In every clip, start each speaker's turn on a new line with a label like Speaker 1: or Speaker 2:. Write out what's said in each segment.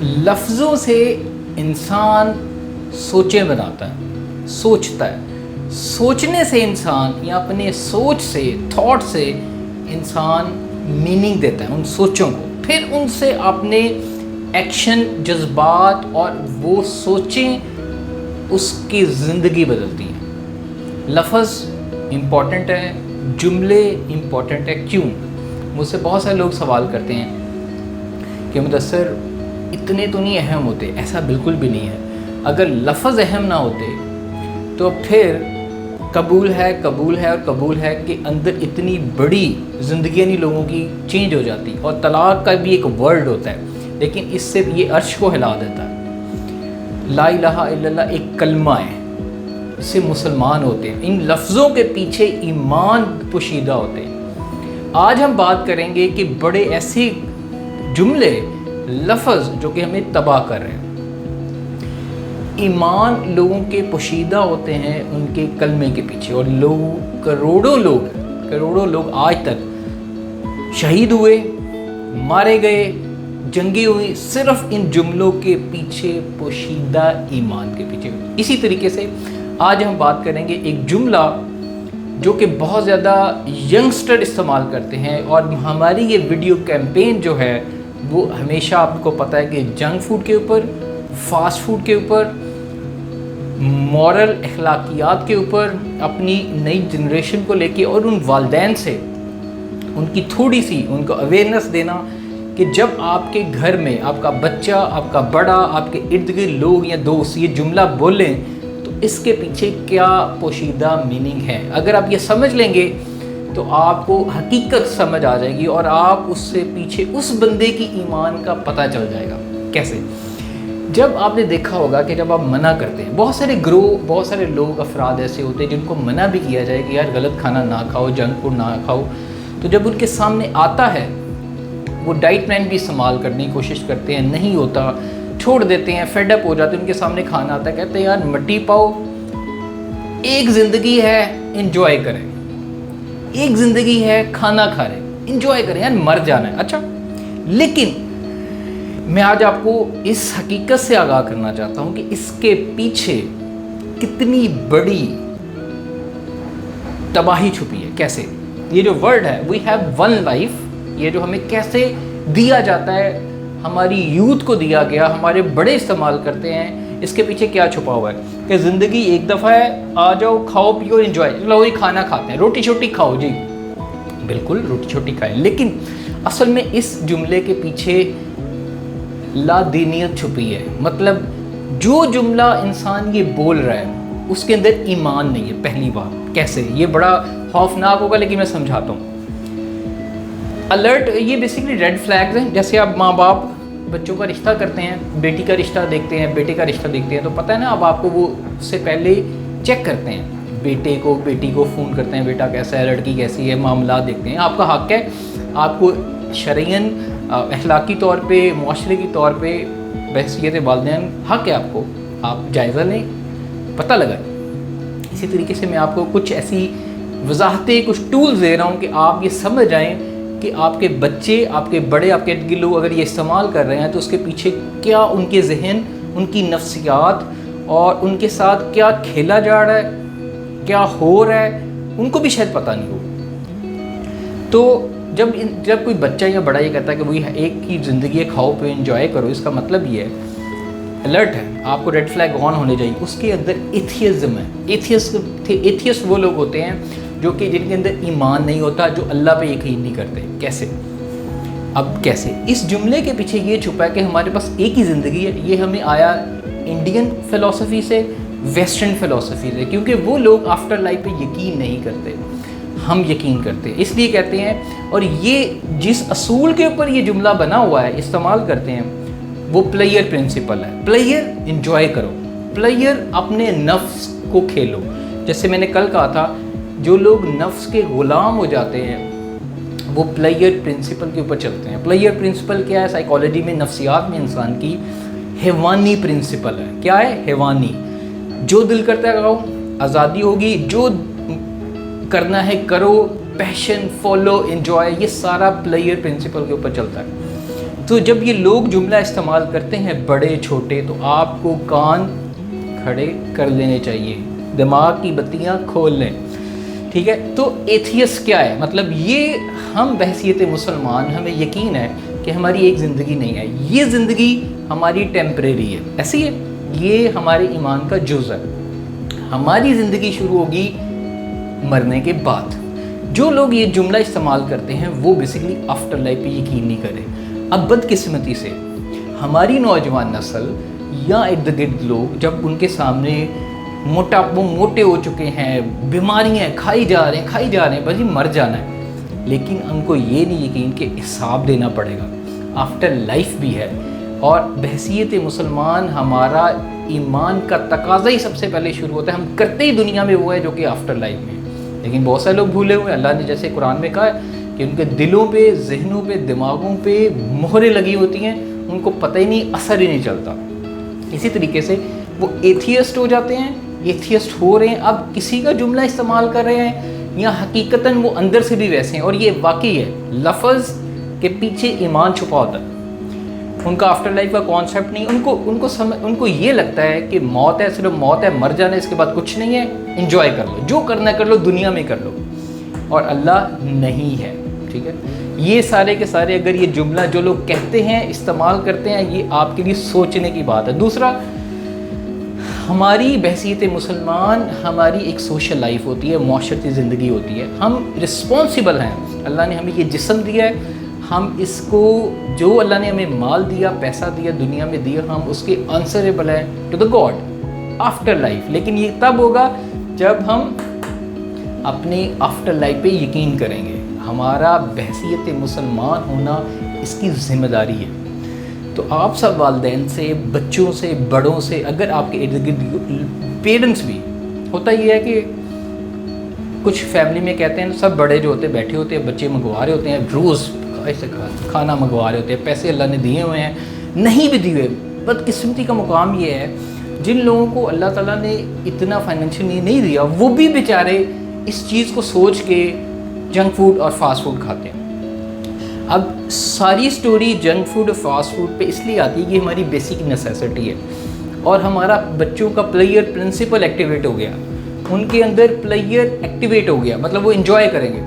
Speaker 1: لفظوں سے انسان سوچیں بناتا ہے، سوچتا ہے، سوچنے سے انسان یا اپنے سوچ سے، تھاٹ سے انسان میننگ دیتا ہے ان سوچوں کو، پھر ان سے اپنے ایکشن، جذبات اور وہ سوچیں اس کی زندگی بدلتی ہیں۔ لفظ امپورٹنٹ ہے، جملے امپورٹنٹ ہے، کیوں؟ مجھ سے بہت سارے لوگ سوال کرتے ہیں کہ مدثر اتنے تو نہیں اہم ہوتے۔ ایسا بالکل بھی نہیں ہے۔ اگر لفظ اہم نہ ہوتے تو پھر قبول ہے اور قبول ہے کہ اندر اتنی بڑی زندگیاں نہیں لوگوں کی چینج ہو جاتی، اور طلاق کا بھی ایک ورڈ ہوتا ہے لیکن اس سے یہ عرش کو ہلا دیتا ہے۔ لا الہ الا اللہ ایک کلمہ ہے، اس سے مسلمان ہوتے ہیں۔ ان لفظوں کے پیچھے ایمان پوشیدہ ہوتے ہیں۔ آج ہم بات کریں گے کہ بڑے ایسے جملے، لفظ جو کہ ہمیں تباہ کر رہے ہیں۔ ایمان لوگوں کے پوشیدہ ہوتے ہیں ان کے کلمے کے پیچھے، اور کروڑوں لوگ آج تک شہید ہوئے، مارے گئے، جنگیں ہوئی صرف ان جملوں کے پیچھے، پوشیدہ ایمان کے پیچھے۔ اسی طریقے سے آج ہم بات کریں گے ایک جملہ جو کہ بہت زیادہ ینگسٹر استعمال کرتے ہیں، اور ہماری یہ ویڈیو کیمپین جو ہے وہ ہمیشہ آپ کو پتہ ہے کہ جنک فوڈ کے اوپر، فاسٹ فوڈ کے اوپر، مورل اخلاقیات کے اوپر، اپنی نئی جنریشن کو لے کے، اور ان والدین سے ان کی تھوڑی سی ان کو اویئرنیس دینا کہ جب آپ کے گھر میں آپ کا بچہ، آپ کا بڑا، آپ کے ارد گرد لوگ یا دوست یہ جملہ بولیں تو اس کے پیچھے کیا پوشیدہ میننگ ہے۔ اگر آپ یہ سمجھ لیں گے تو آپ کو حقیقت سمجھ آ جائے گی، اور آپ اس سے پیچھے اس بندے کی ایمان کا پتہ چل جائے گا۔ کیسے؟ جب آپ نے دیکھا ہوگا کہ جب آپ منع کرتے ہیں، بہت سارے گروہ، بہت سارے لوگ، افراد ایسے ہوتے ہیں جن کو منع بھی کیا جائے کہ یار غلط کھانا نہ کھاؤ، جنک فوڈ نہ کھاؤ، تو جب ان کے سامنے آتا ہے وہ ڈائٹ پلان بھی استعمال کرنے کی کوشش کرتے ہیں، نہیں ہوتا، چھوڑ دیتے ہیں، فیڈ اپ ہو جاتے ہیں، ان کے سامنے کھانا آتا ہے، کہتے ہیں یار مٹی پاؤ، ایک زندگی ہے، انجوائے کریں، ایک زندگی ہے، کھانا کھا رہے، انجوائے کریں، یار مر جانا ہے۔ اچھا، لیکن میں آج آپ کو اس حقیقت سے آگاہ کرنا چاہتا ہوں کہ اس کے پیچھے کتنی بڑی تباہی چھپی ہے۔ کیسے؟ یہ جو ورڈ ہے وی ہیو ون لائف، یہ جو ہمیں کیسے دیا جاتا ہے، ہماری یوتھ کو دیا گیا، ہمارے بڑے استعمال کرتے ہیں، اس کے پیچھے کیا چھپا ہوا ہے کہ زندگی ایک دفعہ ہے، آ جاؤ، کھاؤ پیو، انجوائے، لو ہی کھانا کھاتے ہیں، روٹی چھوٹی کھاؤ جی، بالکل روٹی چھوٹی کھائیں، لیکن اصل میں اس جملے کے پیچھے لا دینیت چھپی ہے۔ مطلب جو جملہ انسان یہ بول رہا ہے اس کے اندر ایمان نہیں ہے، پہلی بات۔ کیسے؟ یہ بڑا خوفناک ہوگا لیکن میں سمجھاتا ہوں۔ الرٹ، یہ بیسیکلی ریڈ فلیگز ہیں۔ جیسے آپ ماں باپ بچوں کا رشتہ کرتے ہیں، بیٹی کا رشتہ دیکھتے ہیں، بیٹے کا رشتہ دیکھتے ہیں، تو پتہ ہے نا، اب آپ کو وہ اس سے پہلے چیک کرتے ہیں، بیٹی کو فون کرتے ہیں، بیٹا کیسا ہے، لڑکی کیسی ہے، معاملات دیکھتے ہیں۔ آپ کا حق ہے، آپ کو شرعیاً، اخلاقی طور پہ، معاشرے کی طور پہ، بحیثیت والدین حق ہے آپ کو، آپ جائزہ لیں، پتہ لگائیں۔ اسی طریقے سے میں آپ کو کچھ ایسی وضاحتیں، کچھ ٹولز دے رہا ہوں کہ آپ یہ سمجھ جائیں کہ آپ کے بچے، آپ کے بڑے، آپ کے ارد گرد لوگ اگر یہ استعمال کر رہے ہیں تو اس کے پیچھے کیا ان کے ذہن، ان کی نفسیات اور ان کے ساتھ کیا کھیلا جا رہا ہے، کیا ہو رہا ہے، ان کو بھی شاید پتہ نہیں ہو۔ تو جب کوئی بچہ یا بڑا یہ کہتا ہے کہ وہی ایک ہی زندگی ہے، کھاؤ پہ انجوائے کرو، اس کا مطلب یہ ہے، الرٹ ہے، آپ کو ریڈ فلیگ آن ہونے چاہیے۔ اس کے اندر ایتھیزم ہے۔ ایتھیسٹ وہ لوگ ہوتے ہیں جو کہ جن کے اندر ایمان نہیں ہوتا، جو اللہ پہ یقین نہیں کرتے۔ کیسے؟ اب کیسے؟ اس جملے کے پیچھے یہ چھپا ہے کہ ہمارے پاس ایک ہی زندگی ہے۔ یہ ہمیں آیا انڈین فلسفی سے، ویسٹرن فلسفی سے، کیونکہ وہ لوگ آفٹر لائف پہ یقین نہیں کرتے، ہم یقین کرتے ہیں، اس لیے کہتے ہیں۔ اور یہ جس اصول کے اوپر یہ جملہ بنا ہوا ہے، استعمال کرتے ہیں، وہ پلیئر پرنسپل ہے۔ پلیئر انجوائے کرو، پلیئر اپنے نفس کو کھیلو۔ جیسے میں نے کل کہا تھا، جو لوگ نفس کے غلام ہو جاتے ہیں وہ پلیئر پرنسپل کے اوپر چلتے ہیں۔ پلیئر پرنسپل کیا ہے؟ سائیکالوجی میں، نفسیات میں انسان کی حیوانی پرنسپل ہے۔ کیا ہے؟ حیوانی۔ جو دل کرتا ہے کرو، آزادی ہوگی، جو کرنا ہے کرو، پیشن، فالو، انجوائے، یہ سارا پلیئر پرنسپل کے اوپر چلتا ہے۔ تو جب یہ لوگ جملہ استعمال کرتے ہیں بڑے چھوٹے، تو آپ کو کان کھڑے کر لینے چاہیے، دماغ کی بتیاں کھول لیں، ٹھیک ہے؟ تو ایتھیس کیا ہے؟ مطلب یہ ہم بحیثیت مسلمان ہمیں یقین ہے کہ ہماری ایک زندگی نہیں ہے، یہ زندگی ہماری ٹیمپریری ہے، ایسی ہے، یہ ہمارے ایمان کا جز ہے، ہماری زندگی شروع ہوگی مرنے کے بعد۔ جو لوگ یہ جملہ استعمال کرتے ہیں وہ بیسیکلی آفٹر لائف پہ یقین نہیں کرے۔ اب بدقسمتی سے ہماری نوجوان نسل یا ارد گرد لوگ جب ان کے سامنے موٹے ہو چکے ہیں، بیماریاں کھائی جا رہے ہیں، بس مر جانا ہے، لیکن ان کو یہ نہیں یقین کہ حساب دینا پڑے گا، آفٹر لائف بھی ہے۔ اور بحیثیت مسلمان ہمارا ایمان کا تقاضا ہی سب سے پہلے شروع ہوتا ہے، ہم کرتے ہی دنیا میں وہ ہے جو کہ آفٹر لائف میں، لیکن بہت سارے لوگ بھولے ہوئے ہیں۔ اللہ نے جیسے قرآن میں کہا ہے کہ ان کے دلوں پہ، ذہنوں پہ، دماغوں پہ مہریں لگی ہوتی ہیں، ان کو پتہ ہی نہیں، اثر ہی نہیں چلتا۔ اسی طریقے سے وہ ایتھیسٹ ہو جاتے ہیں، ایتھیسٹ ہو رہے ہیں، اب کسی کا جملہ استعمال کر رہے ہیں یا حقیقتاً وہ اندر سے بھی ویسے ہیں، اور یہ واقعی ہے، لفظ کے پیچھے ایمان چھپا ہوتا ہے۔ ان کا آفٹر لائف کا کانسیپٹ نہیں، ان کو یہ لگتا ہے کہ موت ہے، صرف موت ہے، مر جانا ہے، اس کے بعد کچھ نہیں ہے، انجوائے کر لو، جو کرنا ہے کر لو، دنیا میں کر لو، اور اللہ نہیں ہے، ٹھیک ہے؟ یہ سارے کے سارے اگر یہ جملہ جو لوگ کہتے ہیں، استعمال کرتے ہیں، یہ آپ کے لیے سوچنے کی بات ہے۔ دوسرا، ہماری بحیثیت مسلمان، ہماری ایک سوشل لائف ہوتی ہے، معاشرتی زندگی ہوتی ہے، ہم رسپانسیبل ہیں، اللہ نے ہمیں یہ جسم دیا ہے، ہم اس کو، جو اللہ نے ہمیں مال دیا، پیسہ دیا، دنیا میں دیا، ہم اس کے آنسریبل ہیں to the God afterlife, لیکن یہ تب ہوگا جب ہم اپنے آفٹر لائف پہ یقین کریں گے۔ ہمارا بحیثیت مسلمان ہونا اس کی ذمہ داری ہے۔ تو آپ سب والدین سے، بچوں سے، بڑوں سے، اگر آپ کے ارد گرد پیرنٹس بھی، ہوتا یہ ہے کہ کچھ فیملی میں کہتے ہیں سب بڑے جو ہوتے ہیں بیٹھے ہوتے ہیں، بچے منگوا رہے ہوتے ہیں، روز ایسے کھانا منگوا رہے ہوتے ہیں، پیسے اللہ نے دیے ہوئے ہیں، نہیں بھی دیے ہوئے۔ بدقسمتی کا مقام یہ ہے جن لوگوں کو اللہ تعالیٰ نے اتنا فائنینشلی نہیں دیا، وہ بھی بیچارے اس چیز کو سوچ کے جنک فوڈ اور فاسٹ فوڈ کھاتے ہیں۔ اب ساری سٹوری جنک فوڈ اور فاسٹ فوڈ پہ اس لیے آتی ہے کہ ہماری بیسک نیسیسٹی ہے، اور ہمارا بچوں کا پلیئر پرنسپل ایکٹیویٹ ہو گیا، ان کے اندر پلیئر ایکٹیویٹ ہو گیا، مطلب وہ انجوائے کریں گے۔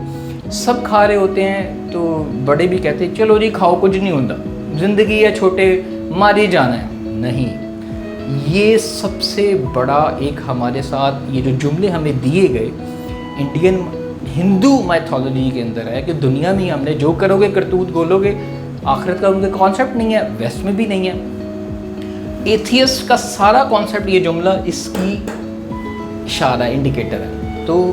Speaker 1: سب کھا رہے ہوتے ہیں تو بڑے بھی کہتے ہیں چلو جی کھاؤ، کچھ نہیں ہوتا، زندگی ہے، چھوٹے مار ہی جانا ہے۔ نہیں، یہ سب سے بڑا ایک ہمارے ساتھ یہ جو جملے ہمیں دیے گئے انڈین ہندو میتھولوجی کے اندر ہے کہ دنیا میں ہم نے جو کرو گے کرتوت گولو گے، آخرت کا ان کا کانسیپٹ نہیں ہے، ویسٹ میں بھی نہیں ہے۔ ایتھیسٹ کا سارا کانسیپٹ یہ جملہ اس کی اشارہ انڈیکیٹر ہے۔ تو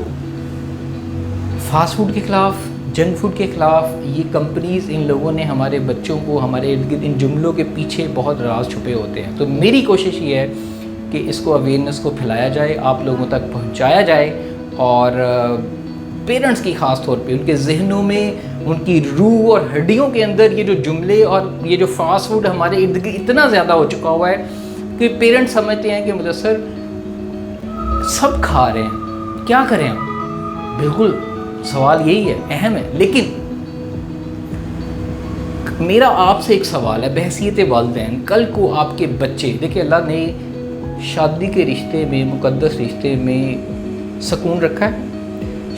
Speaker 1: فاسٹ فوڈ کے خلاف، جنک فوڈ کے خلاف یہ کمپنیز، ان لوگوں نے ہمارے بچوں کو، ہمارے ارد گرد ان جملوں کے پیچھے بہت راز چھپے ہوتے ہیں۔ تو میری کوشش یہ ہے کہ اس کو اویئرنیس کو پھیلایا جائے، آپ لوگوں تک پہنچایا جائے، اور پیرنٹس کی خاص طور پہ ان کے ذہنوں میں، ان کی روح اور ہڈیوں کے اندر یہ جو جملے اور یہ جو فاسٹ فوڈ ہمارے ارد گرد اتنا زیادہ ہو چکا ہوا ہے کہ پیرنٹس سمجھتے ہیں کہ مدثر سب کھا رہے ہیں، کیا کریں ہم؟ بالکل سوال یہی ہے، اہم ہے، لیکن میرا آپ سے ایک سوال ہے بحیثیت والدین، کل کو آپ کے بچے، دیکھیں اللہ نے شادی کے رشتے میں، مقدس رشتے میں سکون رکھا ہے،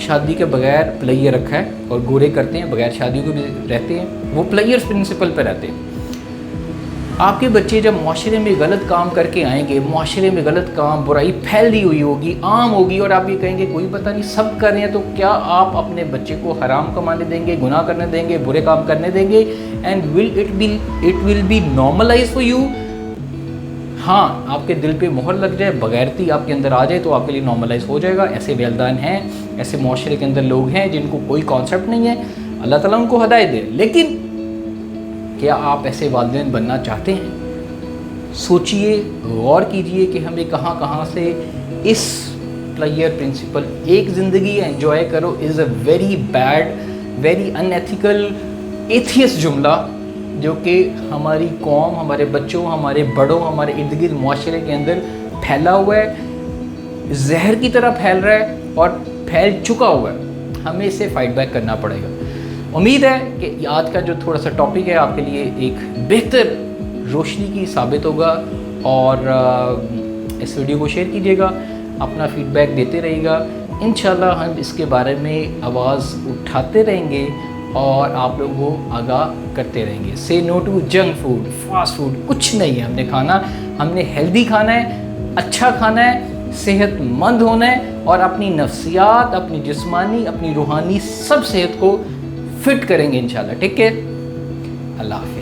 Speaker 1: شادی کے بغیر پلیئر رکھا ہے، اور گورے کرتے ہیں بغیر شادیوں کے بھی رہتے ہیں، وہ پلیئرز پرنسپل پہ رہتے ہیں۔ آپ کے بچے جب معاشرے میں غلط کام کر کے آئیں گے، معاشرے میں غلط کام، برائی پھیلی ہوئی ہوگی، عام ہوگی، اور آپ یہ کہیں گے کوئی پتہ نہیں سب کر رہے ہیں، تو کیا آپ اپنے بچے کو حرام کمانے دیں گے، گناہ کرنے دیں گے، برے کام کرنے دیں گے؟ And it will be normalized for you؟ ہاں، آپ کے دل پہ مہر لگ جائے، بغیرتی آپ کے اندر آ جائے تو آپ کے لیے نارملائز ہو جائے گا۔ ایسے والدین ہیں، ایسے معاشرے کے اندر لوگ ہیں جن کو کوئی کانسیپٹ نہیں ہے، اللہ تعالیٰ ان کو ہدایت دے، لیکن کیا آپ ایسے والدین بننا چاہتے ہیں؟ سوچئے، غور کیجئے کہ ہمیں کہاں کہاں سے اس پلیئر پرنسپل، ایک زندگی انجوائے کرو is a very bad, very unethical, ایتھیس جملہ جو کہ ہماری قوم، ہمارے بچوں، ہمارے بڑوں، ہمارے ارد گرد معاشرے کے اندر پھیلا ہوا ہے، زہر کی طرح پھیل رہا ہے اور پھیل چکا ہوا ہے۔ ہمیں اسے فائٹ بیک کرنا پڑے گا۔ امید ہے کہ آج کا جو تھوڑا سا ٹاپک ہے آپ کے لیے ایک بہتر روشنی کی ثابت ہوگا، اور اس ویڈیو کو شیئر کیجیے گا، اپنا فیڈ بیک دیتے رہیے گا. انشاءاللہ ہم اس کے بارے میں آواز اٹھاتے رہیں گے اور آپ لوگوں کو آگاہ کرتے رہیں گے. Say no to junk food, fast food کچھ نہیں ہے ہم نے کھانا. ہم نے ہیلدی کھانا ہے، اچھا کھانا ہے، صحت مند ہونا ہے، اور اپنی نفسیات، اپنی جسمانی، اپنی روحانی سب صحت کو فٹ کریں گے انشاءاللہ. ٹیک کیئر، اللہ حافظ.